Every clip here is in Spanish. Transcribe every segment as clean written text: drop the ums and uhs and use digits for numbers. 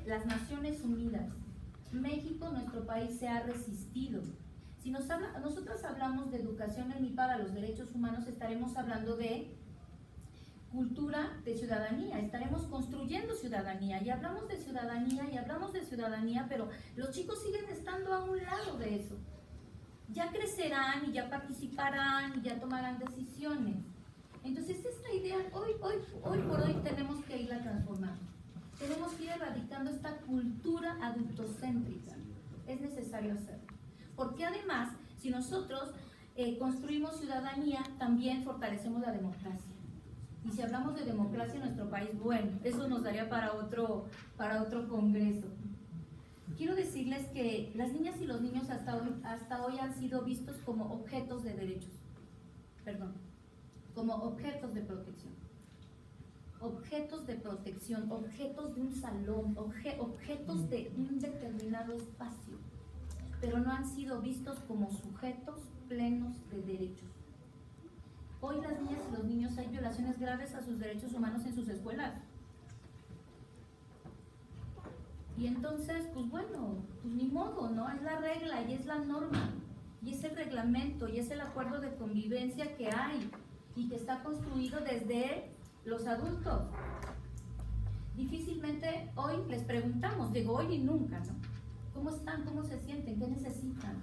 las Naciones Unidas. México, nuestro país, se ha resistido. Si nosotros hablamos de educación en y para los derechos humanos, estaremos hablando de cultura de ciudadanía, estaremos construyendo ciudadanía, y hablamos de ciudadanía, pero los chicos siguen estando a un lado de eso. Ya crecerán y ya participarán y ya tomarán decisiones. Entonces esta idea, hoy por hoy tenemos que irla transformando. Tenemos que ir erradicando esta cultura adultocéntrica. Es necesario hacerlo. Porque además, si nosotros construimos ciudadanía, también fortalecemos la democracia. Y si hablamos de democracia en nuestro país, bueno, eso nos daría para otro congreso. Quiero decirles que las niñas y los niños hasta hoy han sido vistos como objetos de derechos. Como objetos de protección. Objetos de protección, objetos de un salón, objetos de un determinado espacio, pero no han sido vistos como sujetos plenos de derechos. Hoy las niñas y los niños, hay violaciones graves a sus derechos humanos en sus escuelas. Y entonces, pues bueno, pues ni modo, ¿no? Es la regla y es la norma, y es el reglamento, y es el acuerdo de convivencia que hay, y que está construido desde los adultos. Difícilmente hoy les preguntamos, digo hoy y nunca, ¿no? ¿Cómo están? ¿Cómo se sienten? ¿Qué necesitan?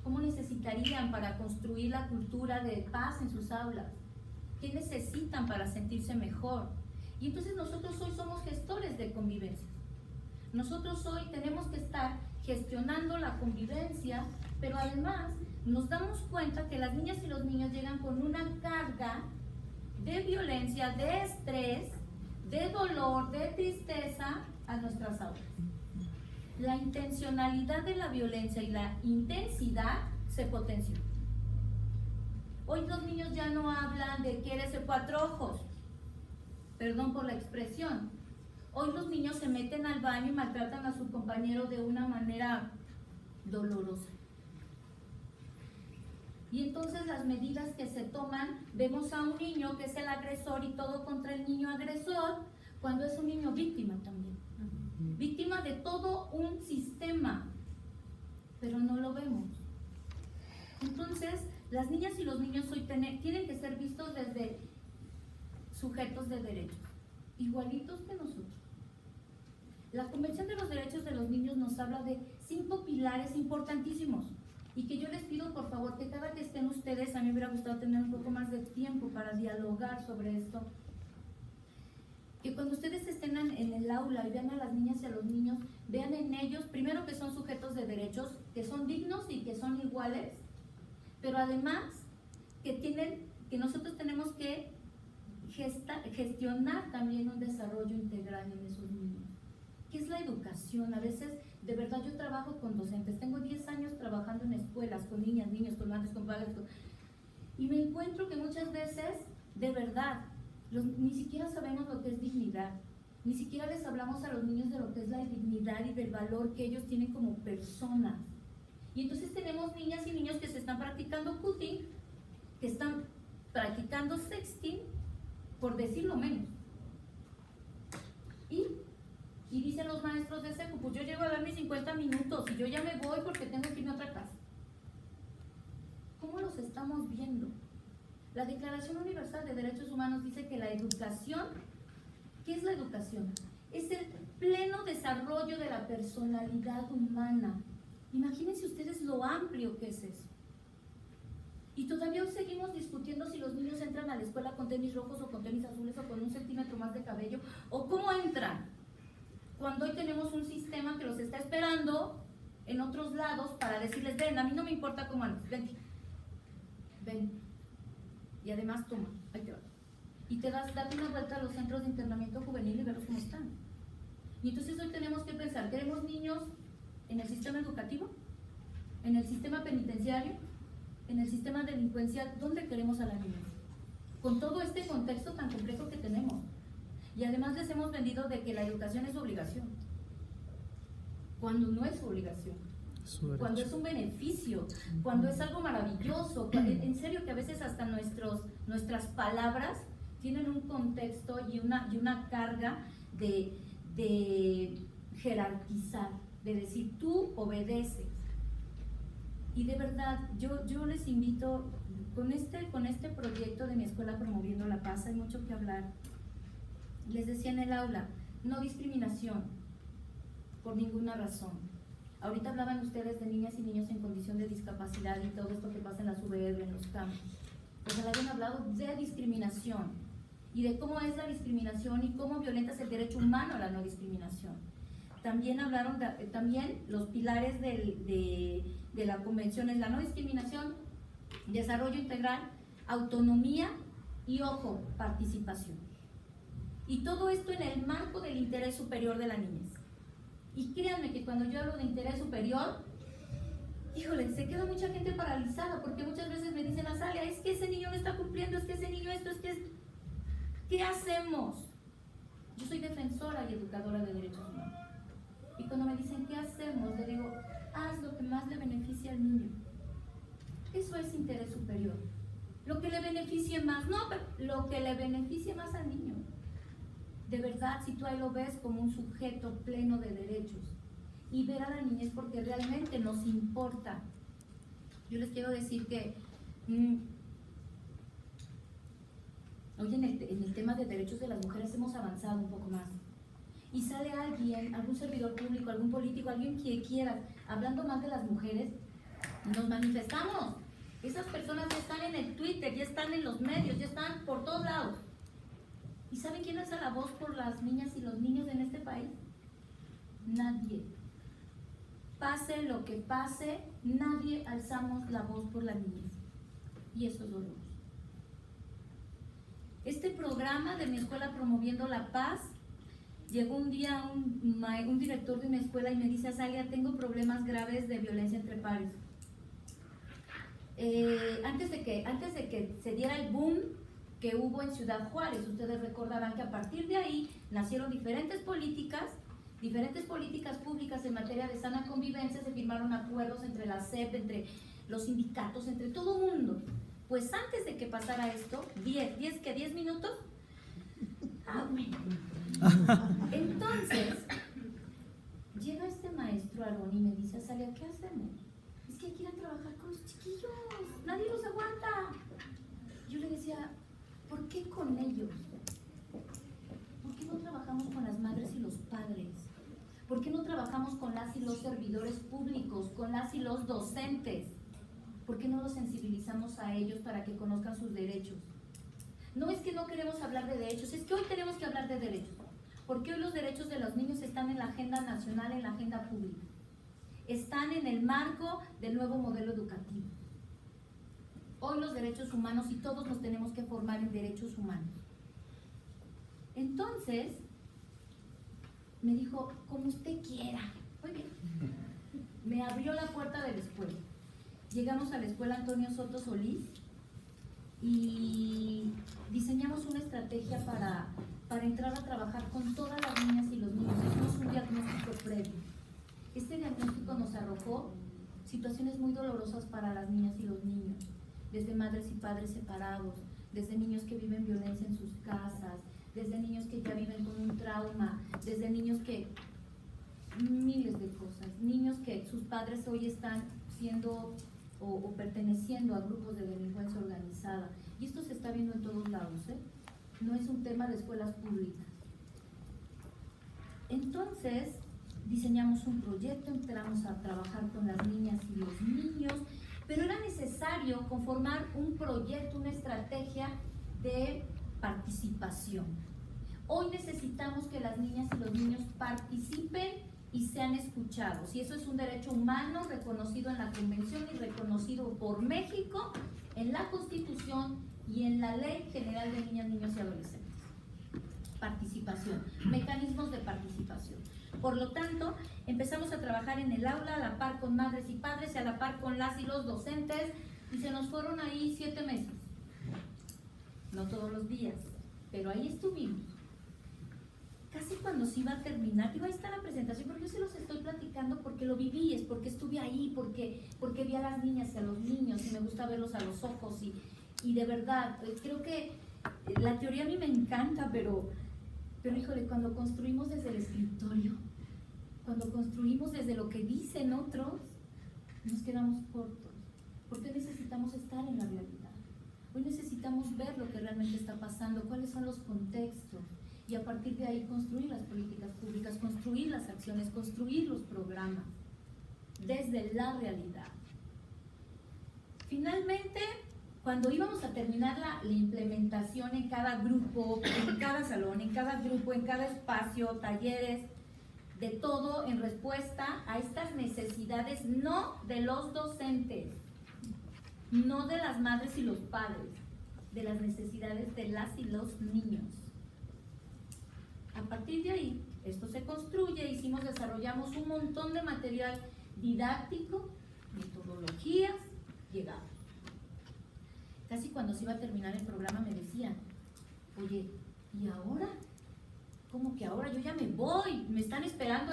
¿Cómo necesitarían para construir la cultura de paz en sus aulas? ¿Qué necesitan para sentirse mejor? Y entonces nosotros hoy somos gestores de convivencia. Nosotros hoy tenemos que estar gestionando la convivencia, pero además nos damos cuenta que las niñas y los niños llegan con una carga de violencia, de estrés, de dolor, de tristeza a nuestras aulas. La intencionalidad de la violencia y la intensidad se potenció. Hoy los niños ya no hablan de quieres el cuatro ojos, perdón por la expresión. Hoy los niños se meten al baño y maltratan a su compañero de una manera dolorosa. Y entonces las medidas que se toman, vemos a un niño que es el agresor y todo contra el niño agresor, cuando es un niño víctima también. Víctima de todo un sistema, pero no lo vemos. Entonces, las niñas y los niños hoy tienen que ser vistos desde sujetos de derechos, igualitos que nosotros. La Convención de los Derechos de los Niños nos habla de 5 pilares importantísimos, y que yo les pido por favor que cada que estén ustedes, a mí me hubiera gustado tener un poco más de tiempo para dialogar sobre esto, que cuando ustedes estén en el aula y vean a las niñas y a los niños, vean en ellos, primero, que son sujetos de derechos, que son dignos y que son iguales, pero además que nosotros tenemos que gestionar también un desarrollo integral en esos niños. ¿Qué es la educación? A veces, de verdad, yo trabajo con docentes, tengo 10 años trabajando en escuelas, con niñas, niños, con madres, con padres, y me encuentro que muchas veces, de verdad, ni siquiera sabemos lo que es dignidad, ni siquiera les hablamos a los niños de lo que es la dignidad y del valor que ellos tienen como personas. Y entonces tenemos niñas y niños que se están practicando cutting, que están practicando sexting, por decirlo menos. Y dicen los maestros de secu, pues yo llego a dar mis 50 minutos y yo ya me voy porque tengo que irme a otra casa. ¿Cómo los estamos viendo? La Declaración Universal de Derechos Humanos dice que la educación, ¿qué es la educación? Es el pleno desarrollo de la personalidad humana. Imagínense ustedes lo amplio que es eso. Y todavía seguimos discutiendo si los niños entran a la escuela con tenis rojos o con tenis azules o con 1 centímetro más de cabello, o cómo entran, cuando hoy tenemos un sistema que los está esperando en otros lados para decirles, ven, a mí no me importa cómo andes, ven, y además toma, ahí te va. Y date una vuelta a los centros de internamiento juvenil y verlos cómo están. Y entonces hoy tenemos que pensar, ¿queremos niños en el sistema educativo? ¿En el sistema penitenciario? ¿En el sistema delincuencial? ¿Dónde queremos a la niñez? Con todo este contexto tan complejo que tenemos. Y además les hemos vendido de que la educación es obligación, cuando no es obligación, cuando es un beneficio, cuando es algo maravilloso. En serio que a veces hasta nuestras palabras tienen un contexto y una carga de jerarquizar, de decir tú obedeces. Y de verdad, yo les invito, con este proyecto de mi escuela Promoviendo la Paz, hay mucho que hablar. Les decía en el aula, no discriminación por ninguna razón. Ahorita hablaban ustedes de niñas y niños en condición de discapacidad y todo esto que pasa en las VR, en los campos. Pues habían hablado de discriminación y de cómo es la discriminación y cómo violentas el derecho humano a la no discriminación. También hablaron también los pilares de la convención es la no discriminación, desarrollo integral, autonomía y, ojo, participación. Y todo esto en el marco del interés superior de la niñez. Y créanme que cuando yo hablo de interés superior, híjole, se queda mucha gente paralizada, porque muchas veces me dicen, Azalia, es que ese niño no está cumpliendo, es que ese niño esto, es que... ¿Qué hacemos? Yo soy defensora y educadora de derechos humanos. Y cuando me dicen, ¿qué hacemos? Le digo, haz lo que más le beneficie al niño. Eso es interés superior. Lo que le beneficie más, no, pero lo que le beneficie más al niño. De verdad, si tú ahí lo ves como un sujeto pleno de derechos y ver a la niñez porque realmente nos importa. Yo les quiero decir que hoy en el tema de derechos de las mujeres hemos avanzado un poco más. Y sale alguien, algún servidor público, algún político, alguien que quiera, hablando más de las mujeres, nos manifestamos. Esas personas ya están en el Twitter, ya están en los medios, ya están por todos lados. ¿Y saben quién alza la voz por las niñas y los niños en este país? Nadie. Pase lo que pase, nadie alzamos la voz por la niñez. Y eso es doloroso. Este programa de mi escuela Promoviendo la Paz, llegó un día un director de mi escuela y me dice, Azalia, tengo problemas graves de violencia entre pares. Antes de que se diera el boom que hubo en Ciudad Juárez, ustedes recordarán que a partir de ahí nacieron diferentes políticas públicas en materia de sana convivencia, se firmaron acuerdos entre la SEP, entre los sindicatos, entre todo el mundo. Pues antes de que pasara esto, 10 minutos, bueno. Entonces, llega este maestro Aarón y me dice, Azalia, ¿qué hacemos? Es que hay que ir a trabajar con los chiquillos, nadie los aguanta. Yo le decía, ¿por qué con ellos? ¿Por qué no trabajamos con las madres y los padres? ¿Por qué no trabajamos con las y los servidores públicos, con las y los docentes? ¿Por qué no los sensibilizamos a ellos para que conozcan sus derechos? No es que no queremos hablar de derechos, es que hoy tenemos que hablar de derechos. Porque hoy los derechos de los niños están en la agenda nacional, en la agenda pública. Están en el marco del nuevo modelo educativo. Hoy los derechos humanos y todos nos tenemos que formar en derechos humanos. Entonces, me dijo, como usted quiera. Muy bien. Me abrió la puerta de la escuela. Llegamos a la escuela Antonio Soto Solís y diseñamos una estrategia para entrar a trabajar con todas las niñas y los niños. Hicimos un diagnóstico previo. Este diagnóstico nos arrojó situaciones muy dolorosas para las niñas y los niños, desde madres y padres separados, desde niños que viven violencia en sus casas, desde niños que ya viven con un trauma, desde niños que... miles de cosas, niños que sus padres hoy están siendo o perteneciendo a grupos de delincuencia organizada. Y esto se está viendo en todos lados, ¿eh? No es un tema de escuelas públicas. Entonces, diseñamos un proyecto, entramos a trabajar con las niñas y los niños, pero era necesario conformar un proyecto, una estrategia de participación. Hoy necesitamos que las niñas y los niños participen y sean escuchados, y eso es un derecho humano reconocido en la Convención y reconocido por México en la Constitución y en la Ley General de Niñas, Niños y Adolescentes. Participación, mecanismos de participación. Por lo tanto, empezamos a trabajar en el aula a la par con madres y padres y a la par con las y los docentes, y se nos fueron ahí 7 meses. No todos los días, pero ahí estuvimos. Casi cuando se iba a terminar, ahí está la presentación, porque yo se los estoy platicando porque lo viví, es porque estuve ahí, porque vi a las niñas y a los niños y me gusta verlos a los ojos y de verdad, creo que la teoría a mí me encanta, pero híjole, cuando construimos desde el escritorio, cuando construimos desde lo que dicen otros, nos quedamos cortos. Porque necesitamos estar en la realidad. Hoy necesitamos ver lo que realmente está pasando, cuáles son los contextos, y a partir de ahí construir las políticas públicas, construir las acciones, construir los programas desde la realidad. Finalmente, cuando íbamos a terminar la implementación en cada grupo, en cada salón, en cada grupo, en cada espacio, talleres, de todo en respuesta a estas necesidades, no de los docentes, no de las madres y los padres, de las necesidades de las y los niños. A partir de ahí, esto se construye, desarrollamos un montón de material didáctico, metodologías, llegamos. Casi cuando se iba a terminar el programa me decían, oye, ¿y ahora? ¿Cómo que ahora? Yo ya me voy, me están esperando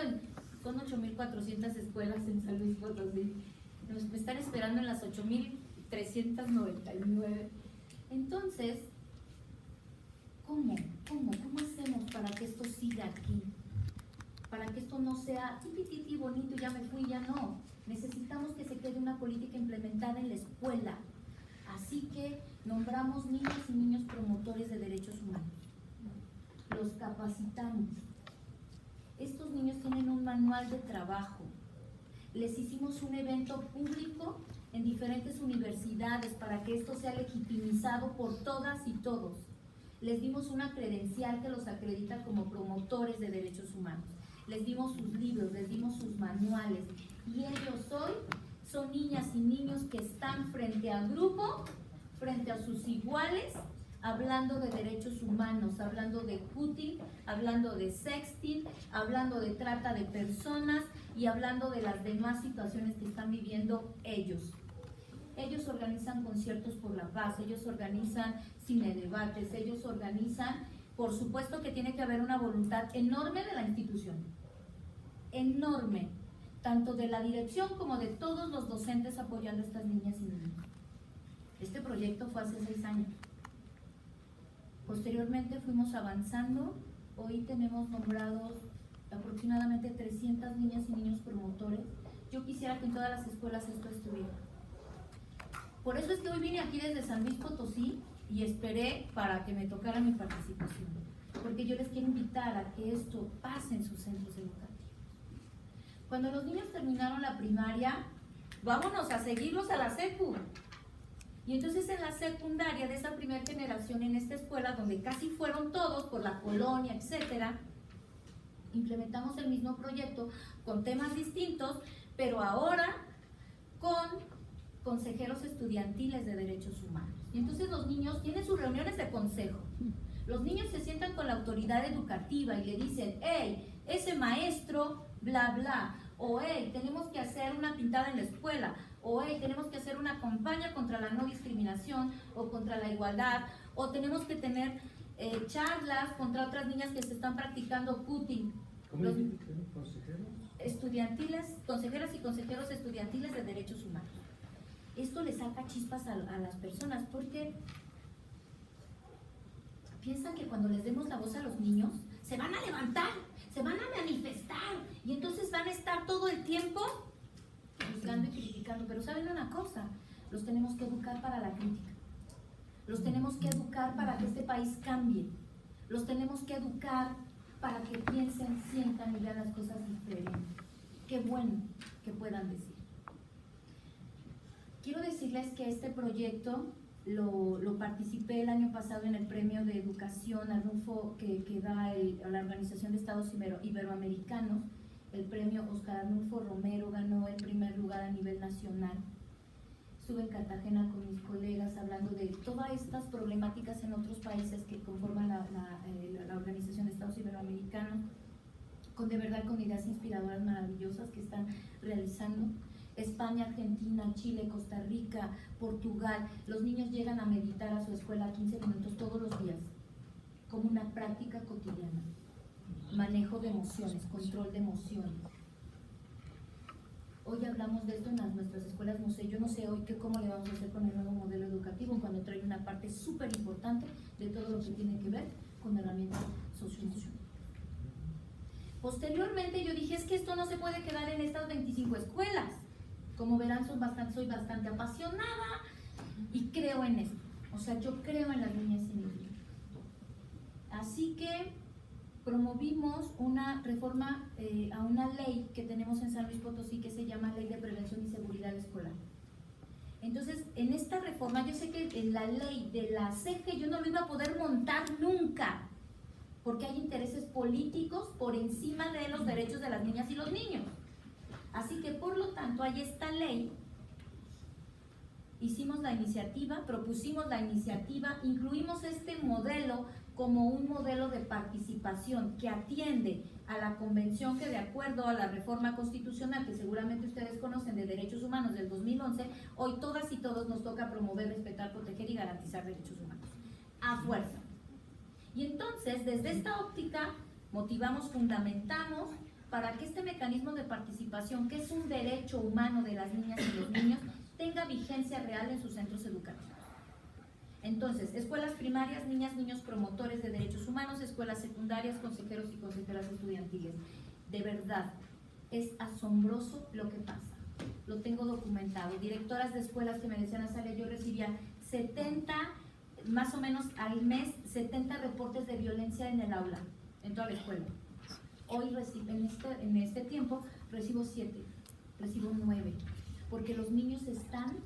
son 8.400 escuelas en San Luis Potosí, me están esperando en las 8.399. Entonces, ¿cómo hacemos para que esto siga aquí? Para que esto no sea tipititi bonito, ya me fui, ya no. Necesitamos que se quede una política implementada en la escuela. Así que nombramos niñas y niños promotores de derechos humanos. Los capacitamos. Estos niños tienen un manual de trabajo. Les hicimos un evento público en diferentes universidades para que esto sea legitimizado por todas y todos. Les dimos una credencial que los acredita como promotores de derechos humanos. Les dimos sus libros, les dimos sus manuales. Y ellos hoy son niñas y niños que están frente al grupo, frente a sus iguales, hablando de derechos humanos, hablando de cutting, hablando de sexting, hablando de trata de personas y hablando de las demás situaciones que están viviendo ellos. Ellos organizan conciertos por la paz, ellos organizan cinedebates, ellos organizan, por supuesto que tiene que haber una voluntad enorme de la institución, enorme, tanto de la dirección como de todos los docentes apoyando a estas niñas y niños. Este proyecto fue hace 6 años. Posteriormente fuimos avanzando, hoy tenemos nombrados aproximadamente 300 niñas y niños promotores. Yo quisiera que en todas las escuelas esto estuviera. Por eso es que hoy vine aquí desde San Luis Potosí y esperé para que me tocara mi participación, porque yo les quiero invitar a que esto pase en sus centros educativos. Cuando los niños terminaron la primaria, vámonos a seguirlos a la secu. Y entonces en la secundaria de esa primera generación, en esta escuela donde casi fueron todos por la colonia, etcétera, implementamos el mismo proyecto con temas distintos, pero ahora con consejeros estudiantiles de derechos humanos. Y entonces los niños tienen sus reuniones de consejo. Los niños se sientan con la autoridad educativa y le dicen, hey, ese maestro, bla, bla, o hey, tenemos que hacer una pintada en la escuela, o hey, tenemos que hacer una campaña contra la no discriminación o contra la igualdad, o tenemos que tener charlas contra otras niñas que se están practicando cutting. ¿Cómo Los consejeros? Estudiantiles, consejeras y consejeros estudiantiles de derechos humanos. Esto le saca chispas a las personas porque piensan que cuando les demos la voz a los niños se van a levantar, se van a manifestar y entonces van a estar todo el tiempo juzgando y criticando. Pero ¿saben una cosa? Los tenemos que educar para la crítica. Los tenemos que educar para que este país cambie. Los tenemos que educar para que piensen, sientan y vean las cosas diferentes. Qué bueno que puedan decir. Quiero decirles que este proyecto lo participé el año pasado en el premio de educación Arnulfo que da la Organización de Estados Iberoamericanos. El premio Oscar Arnulfo Romero ganó el primer lugar a nivel nacional. Estuve en Cartagena con mis colegas hablando de todas estas problemáticas en otros países que conforman la Organización de Estados Iberoamericanos, con ideas inspiradoras maravillosas que están realizando. España, Argentina, Chile, Costa Rica, Portugal. Los niños llegan a meditar a su escuela 15 minutos todos los días, como una práctica cotidiana. Manejo de emociones, control de emociones. Hoy hablamos de esto en nuestras escuelas, no sé, yo no sé hoy cómo le vamos a hacer con el nuevo modelo educativo cuando trae una parte súper importante de todo lo que tiene que ver con herramientas socioemocionales. Posteriormente yo dije, es que esto no se puede quedar en estas 25 escuelas. Como verán, soy bastante apasionada y creo en esto. O sea, yo creo en las niñas y niños. Así que promovimos una reforma a una ley que tenemos en San Luis Potosí que se llama Ley de Prevención y Seguridad Escolar. Entonces, en esta reforma, yo sé que en la ley de la CEGE yo no lo iba a poder montar nunca, porque hay intereses políticos por encima de los derechos de las niñas y los niños. Así que, por lo tanto, hay esta ley, hicimos la iniciativa, propusimos la iniciativa, incluimos este modelo como un modelo de participación que atiende a la convención que, de acuerdo a la reforma constitucional que seguramente ustedes conocen de derechos humanos del 2011, hoy todas y todos nos toca promover, respetar, proteger y garantizar derechos humanos a fuerza. Y entonces, desde esta óptica, motivamos, fundamentamos para que este mecanismo de participación, que es un derecho humano de las niñas y los niños, tenga vigencia real en sus centros educativos. Entonces, escuelas primarias, niñas, niños promotores de derechos humanos, escuelas secundarias, consejeros y consejeras estudiantiles. De verdad, es asombroso lo que pasa. Lo tengo documentado. Directoras de escuelas que me decían, Azalia, yo recibía 70, más o menos al mes, 70 reportes de violencia en el aula, en toda la escuela. Hoy en este tiempo recibo 7, recibo 9, porque los niños están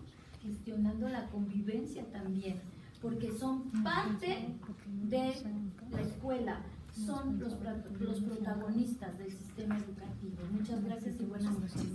gestionando la convivencia también, porque son parte de la escuela, son los protagonistas del sistema educativo. Muchas gracias y buenas noches.